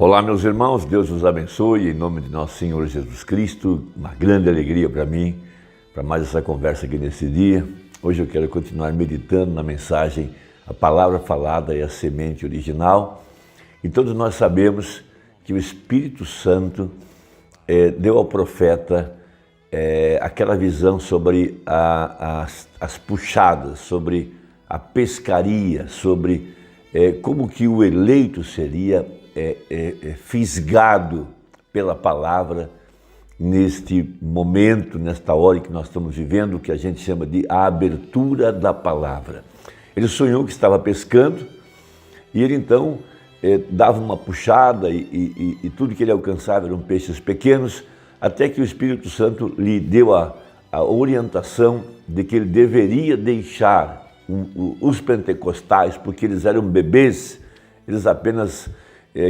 Olá, meus irmãos, Deus os abençoe, em nome de nosso Senhor Jesus Cristo. Uma grande alegria para mim, para mais essa conversa aqui nesse dia. Hoje eu quero continuar meditando na mensagem, a palavra falada é a semente original. E todos nós sabemos que o Espírito Santo deu ao profeta aquela visão sobre as puxadas, sobre a pescaria, sobre como que o eleito seria fisgado pela palavra neste momento, nesta hora que nós estamos vivendo, que a gente chama de a abertura da palavra. Ele sonhou que estava pescando e ele então dava uma puxada e tudo que ele alcançava eram peixes pequenos, até que o Espírito Santo lhe deu a orientação de que ele deveria deixar os pentecostais, porque eles eram bebês, eles apenas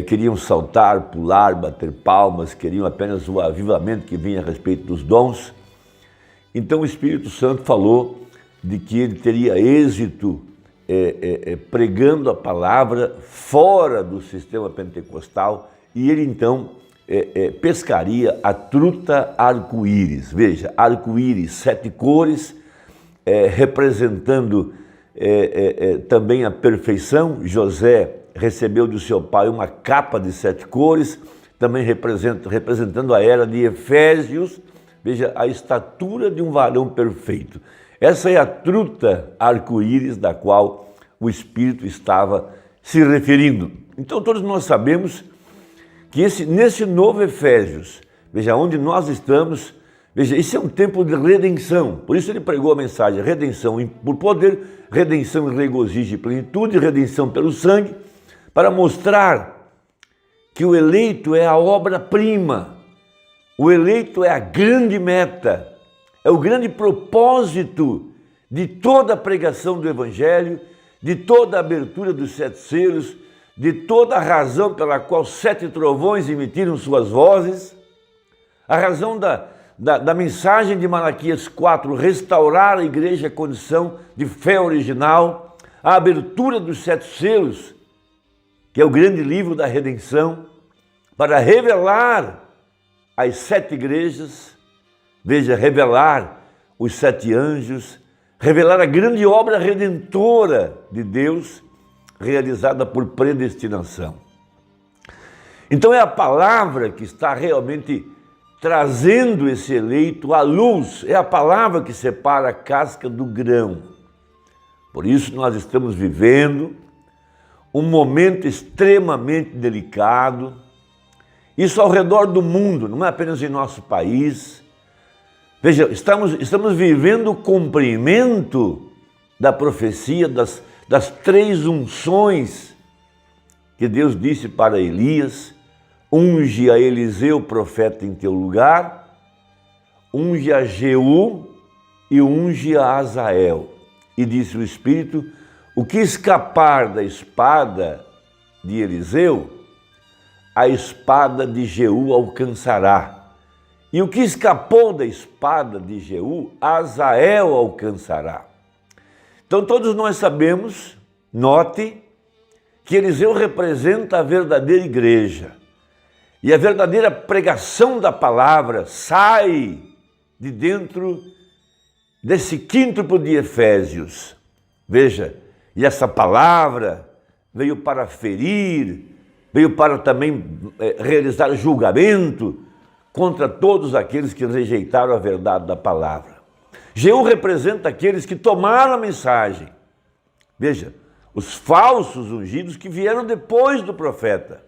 queriam saltar, pular, bater palmas, queriam apenas o avivamento que vinha a respeito dos dons. Então o Espírito Santo falou de que ele teria êxito pregando a palavra fora do sistema pentecostal e ele então pescaria a truta arco-íris. Veja, arco-íris, 7 cores, representando também a perfeição. José recebeu do seu pai uma capa de 7 cores, também representando a era de Efésios. Veja, a estatura de um varão perfeito. Essa é a truta arco-íris da qual o Espírito estava se referindo. Então todos nós sabemos que nesse novo Efésios, veja, onde nós estamos, veja, esse é um tempo de redenção. Por isso ele pregou a mensagem, redenção por poder, redenção em regozijo e plenitude, redenção pelo sangue, para mostrar que o eleito é a obra-prima, o eleito é a grande meta, é o grande propósito de toda a pregação do Evangelho, de toda a abertura dos 7 selos, de toda a razão pela qual 7 trovões emitiram suas vozes, a razão da mensagem de Malaquias 4, restaurar a igreja à condição de fé original, a abertura dos 7 selos, que é o grande livro da redenção, para revelar as 7 igrejas, veja, revelar os 7 anjos, revelar a grande obra redentora de Deus, realizada por predestinação. Então é a palavra que está realmente trazendo esse eleito à luz, é a palavra que separa a casca do grão. Por isso nós estamos vivendo um momento extremamente delicado, isso ao redor do mundo, não é apenas em nosso país. Veja, estamos vivendo o cumprimento da profecia das 3 unções que Deus disse para Elias: unge a Eliseu, profeta, em teu lugar, unge a Jeú e unge a Azael. E disse o Espírito: o que escapar da espada de Eliseu, a espada de Jeú alcançará. E o que escapou da espada de Jeú, Azael alcançará. Então todos nós sabemos, note, que Eliseu representa a verdadeira igreja. E a verdadeira pregação da palavra sai de dentro desse quíntuplo de Efésios. Veja, e essa palavra veio para ferir, veio para também realizar julgamento contra todos aqueles que rejeitaram a verdade da palavra. Jeú representa aqueles que tomaram a mensagem. Veja, os falsos ungidos que vieram depois do profeta.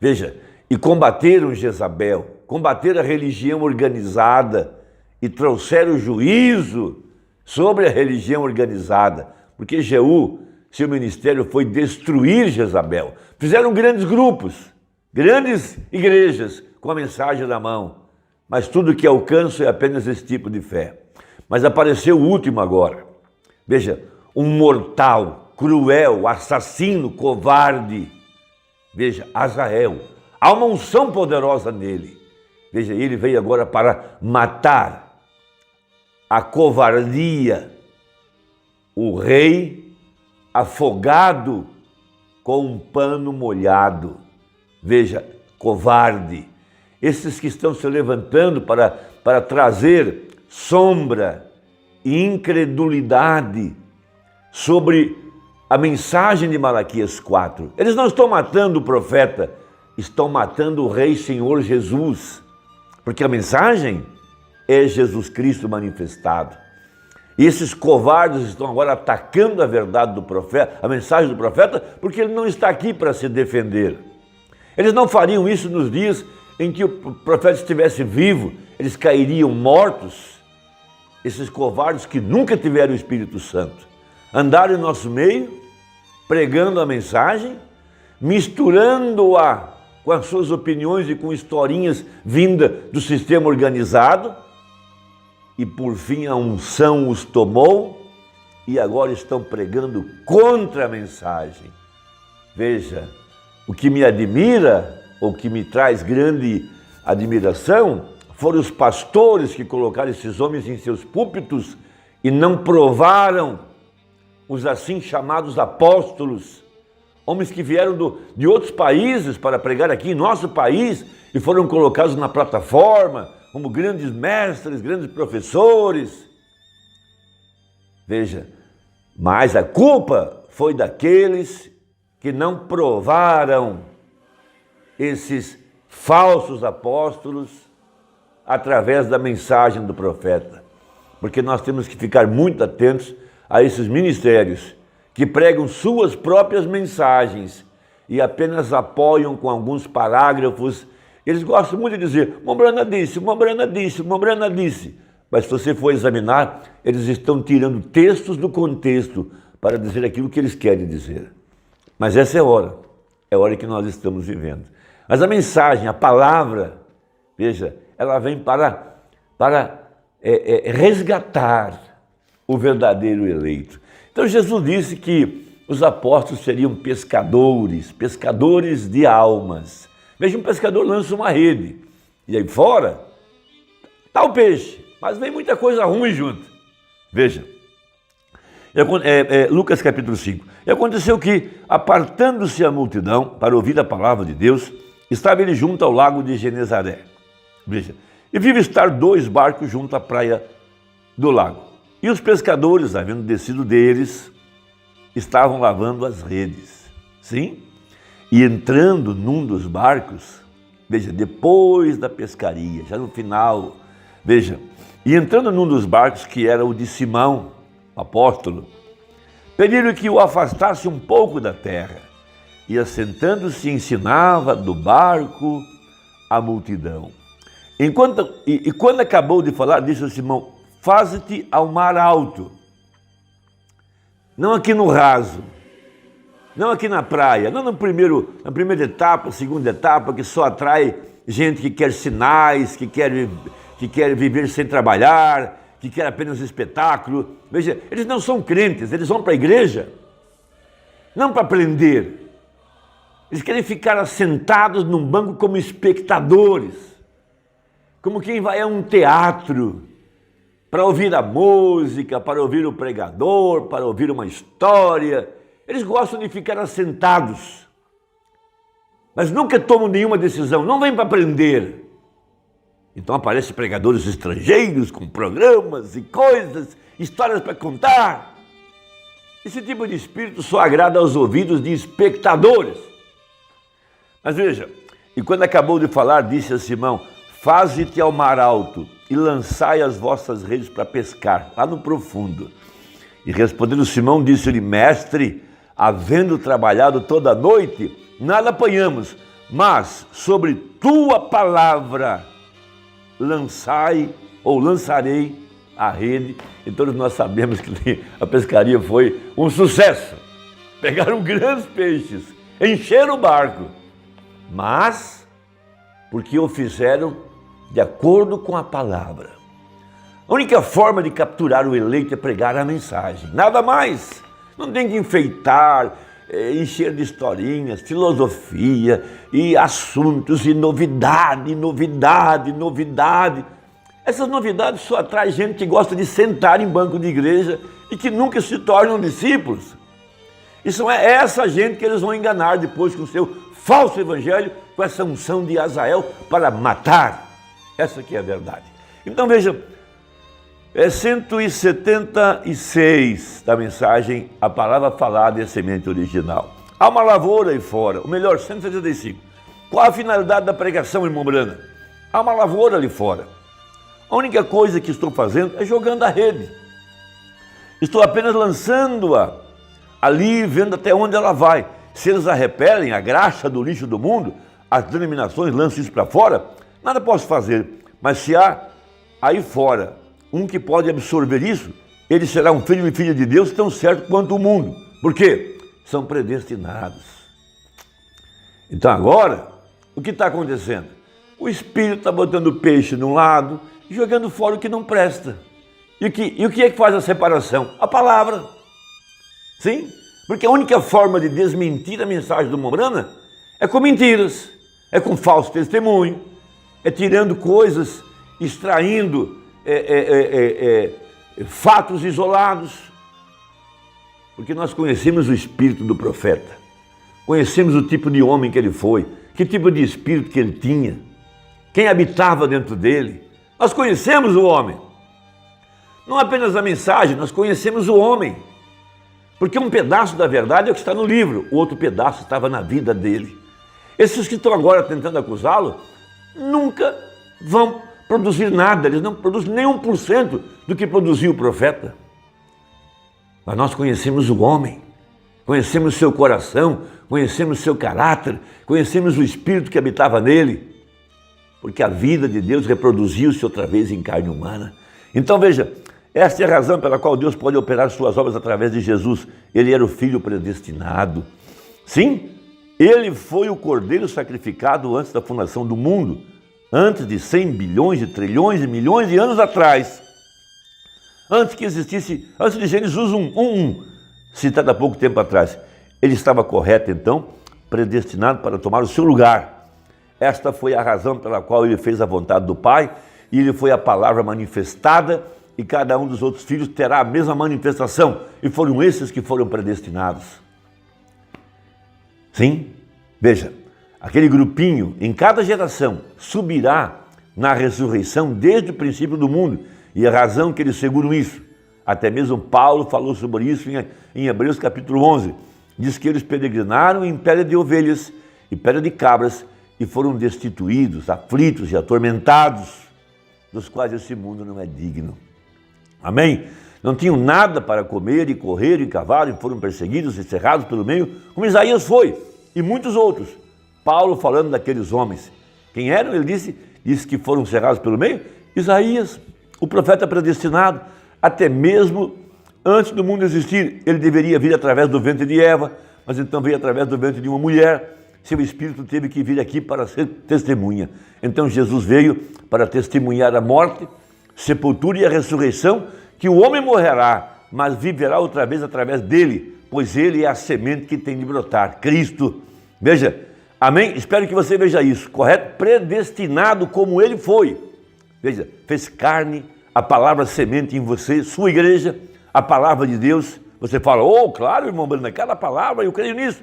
Veja, e combateram Jezabel, combateram a religião organizada e trouxeram juízo sobre a religião organizada, porque Jeú, seu ministério foi destruir Jezabel. Fizeram grandes grupos, grandes igrejas com a mensagem na mão, mas tudo que alcançam é apenas esse tipo de fé. Mas apareceu o último agora. Veja, um mortal, cruel, assassino, covarde. Veja, Azael, há uma unção poderosa nele. Veja, ele veio agora para matar a covardia, o rei afogado com um pano molhado. Veja, covarde. Esses que estão se levantando para trazer sombra e incredulidade sobre a mensagem de Malaquias 4. Eles não estão matando o profeta, estão matando o Rei Senhor Jesus, porque a mensagem é Jesus Cristo manifestado. E esses covardes estão agora atacando a verdade do profeta, a mensagem do profeta, porque ele não está aqui para se defender. Eles não fariam isso nos dias em que o profeta estivesse vivo, eles cairiam mortos. Esses covardes que nunca tiveram o Espírito Santo, andaram em nosso meio, pregando a mensagem, misturando-a com as suas opiniões e com historinhas vindas do sistema organizado, e por fim a unção os tomou e agora estão pregando contra a mensagem. Veja, o que me admira, ou que me traz grande admiração, foram os pastores que colocaram esses homens em seus púlpitos e não provaram os assim chamados apóstolos, homens que vieram de outros países para pregar aqui em nosso país e foram colocados na plataforma como grandes mestres, grandes professores. Veja, mas a culpa foi daqueles que não provaram esses falsos apóstolos através da mensagem do profeta. Porque nós temos que ficar muito atentos a esses ministérios que pregam suas próprias mensagens e apenas apoiam com alguns parágrafos. Eles gostam muito de dizer, Mombrana disse, Mombrana disse, Mombrana disse. Mas se você for examinar, eles estão tirando textos do contexto para dizer aquilo que eles querem dizer. Mas essa é a hora que nós estamos vivendo. Mas a mensagem, a palavra, veja, ela vem para resgatar o verdadeiro eleito. Então Jesus disse que os apóstolos seriam pescadores de almas. Veja, um pescador lança uma rede e aí fora está o peixe, mas vem muita coisa ruim junto. Veja, Lucas capítulo 5. E aconteceu que, apartando-se a multidão para ouvir a palavra de Deus, estava ele junto ao lago de Genezaré. Veja, e viu estar 2 barcos junto à praia do lago. E os pescadores, havendo descido deles, estavam lavando as redes. Sim? E entrando num dos barcos, veja, depois da pescaria, já no final, veja, e entrando num dos barcos, que era o de Simão, apóstolo, pediram que o afastasse um pouco da terra. E assentando-se, ensinava do barco a multidão. E quando acabou de falar, disse a Simão, faze-te ao mar alto, não aqui no raso, não aqui na praia, não na primeira etapa, segunda etapa, que só atrai gente que quer sinais, que quer viver sem trabalhar, que quer apenas espetáculo. Veja, eles não são crentes, eles vão para a igreja, não para aprender. Eles querem ficar assentados num banco como espectadores, como quem vai a um teatro, para ouvir a música, para ouvir o pregador, para ouvir uma história. Eles gostam de ficar assentados, mas nunca tomam nenhuma decisão, não vêm para aprender. Então aparecem pregadores estrangeiros com programas e coisas, histórias para contar. Esse tipo de espírito só agrada aos ouvidos de espectadores. Mas veja, e quando acabou de falar, disse a Simão, faze-te ao mar alto e lançai as vossas redes para pescar, lá no profundo. E respondendo Simão, disse-lhe, mestre, havendo trabalhado toda a noite, nada apanhamos, mas sobre tua palavra lançarei a rede. E todos nós sabemos que a pescaria foi um sucesso. Pegaram grandes peixes, encheram o barco, mas porque o fizeram de acordo com a palavra. A única forma de capturar o eleito é pregar a mensagem, nada mais. Não tem que enfeitar, encher de historinhas, filosofia e assuntos e novidade. Essas novidades só atraem gente que gosta de sentar em banco de igreja e que nunca se tornam discípulos. E são essa gente que eles vão enganar depois com o seu falso evangelho com essa unção de Azael para matar. Essa que é a verdade. Então veja, é 176 da mensagem, a palavra falada é a semente original. Há uma lavoura aí fora, ou melhor, 175. Qual a finalidade da pregação, irmão Brana? Há uma lavoura ali fora. A única coisa que estou fazendo é jogando a rede. Estou apenas lançando-a ali, vendo até onde ela vai. Se eles a repelem, a graxa do lixo do mundo, as denominações lançam isso para fora, nada posso fazer. Mas se há aí fora um que pode absorver isso, ele será um filho e filha de Deus tão certo quanto o mundo. Por quê? São predestinados. Então agora, o que está acontecendo? O Espírito está botando peixe de um lado e jogando fora o que não presta. E o que é que faz a separação? A palavra. Sim? Porque a única forma de desmentir a mensagem do Mombrana é com mentiras, é com falso testemunho, é tirando coisas, extraindo fatos isolados. Porque nós conhecemos o espírito do profeta, conhecemos o tipo de homem que ele foi, que tipo de espírito que ele tinha, quem habitava dentro dele. Nós conhecemos o homem. Não apenas a mensagem, nós conhecemos o homem. Porque um pedaço da verdade é o que está no livro, o outro pedaço estava na vida dele. Esses que estão agora tentando acusá-lo, nunca vão produzir nada, eles não produzem nem 1% do que produziu o profeta. Mas nós conhecemos o homem, conhecemos o seu coração, conhecemos o seu caráter, conhecemos o espírito que habitava nele, porque a vida de Deus reproduziu-se outra vez em carne humana. Então veja, esta é a razão pela qual Deus pode operar suas obras através de Jesus. Ele era o Filho predestinado. Sim, ele foi o Cordeiro sacrificado antes da fundação do mundo, antes de 100 bilhões, de trilhões, de milhões de anos atrás. Antes que existisse, antes de Gênesis 1, citado há pouco tempo atrás. Ele estava correto, então, predestinado para tomar o seu lugar. Esta foi a razão pela qual ele fez a vontade do Pai, e ele foi a palavra manifestada, e cada um dos outros filhos terá a mesma manifestação, e foram esses que foram predestinados. Sim, veja, aquele grupinho em cada geração subirá na ressurreição desde o princípio do mundo, e a razão que eles seguram isso, até mesmo Paulo falou sobre isso em Hebreus capítulo 11, diz que eles peregrinaram em pele de ovelhas e pele de cabras, e foram destituídos, aflitos e atormentados, dos quais esse mundo não é digno. Amém? Não tinham nada para comer, e correram, e cavaram, e foram perseguidos e cerrados pelo meio, como Isaías foi, e muitos outros. Paulo falando daqueles homens. Quem eram? Ele disse que foram cerrados pelo meio. Isaías, o profeta predestinado, até mesmo antes do mundo existir, ele deveria vir através do ventre de Eva, mas então veio através do ventre de uma mulher. Seu espírito teve que vir aqui para ser testemunha. Então Jesus veio para testemunhar a morte, sepultura e a ressurreição, que o homem morrerá, mas viverá outra vez através dele, pois ele é a semente que tem de brotar, Cristo. Veja, amém? Espero que você veja isso, correto? Predestinado como ele foi. Veja, fez carne, a palavra semente em você, sua igreja, a palavra de Deus. Você fala, oh, claro, irmão Brana, cada palavra, eu creio nisso.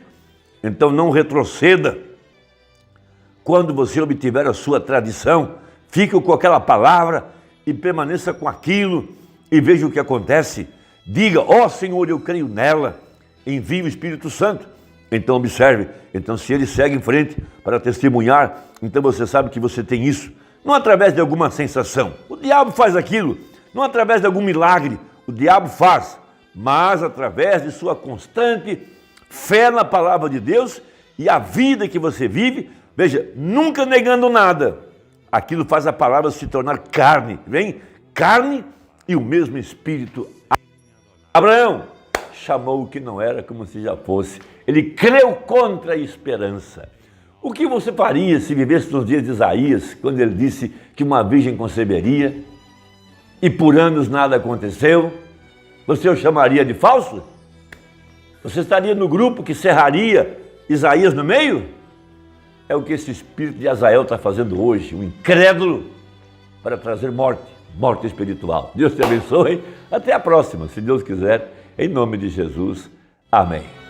Então não retroceda. Quando você obtiver a sua tradição, fique com aquela palavra e permaneça com aquilo e veja o que acontece. Diga, ó Senhor, eu creio nela, envie o Espírito Santo. Então observe, então se ele segue em frente para testemunhar, então você sabe que você tem isso. Não através de alguma sensação, o diabo faz aquilo, não através de algum milagre, o diabo faz, mas através de sua constante fé na palavra de Deus e a vida que você vive, veja, nunca negando nada. Aquilo faz a palavra se tornar carne, vem? Carne e o mesmo Espírito. Abraão chamou o que não era como se já fosse. Ele creu contra a esperança. O que você faria se vivesse nos dias de Isaías, quando ele disse que uma virgem conceberia e por anos nada aconteceu? Você o chamaria de falso? Você estaria no grupo que cerraria Isaías no meio? É o que esse espírito de Azael está fazendo hoje, um incrédulo, para trazer morte espiritual. Deus te abençoe. Até a próxima, se Deus quiser, em nome de Jesus. Amém.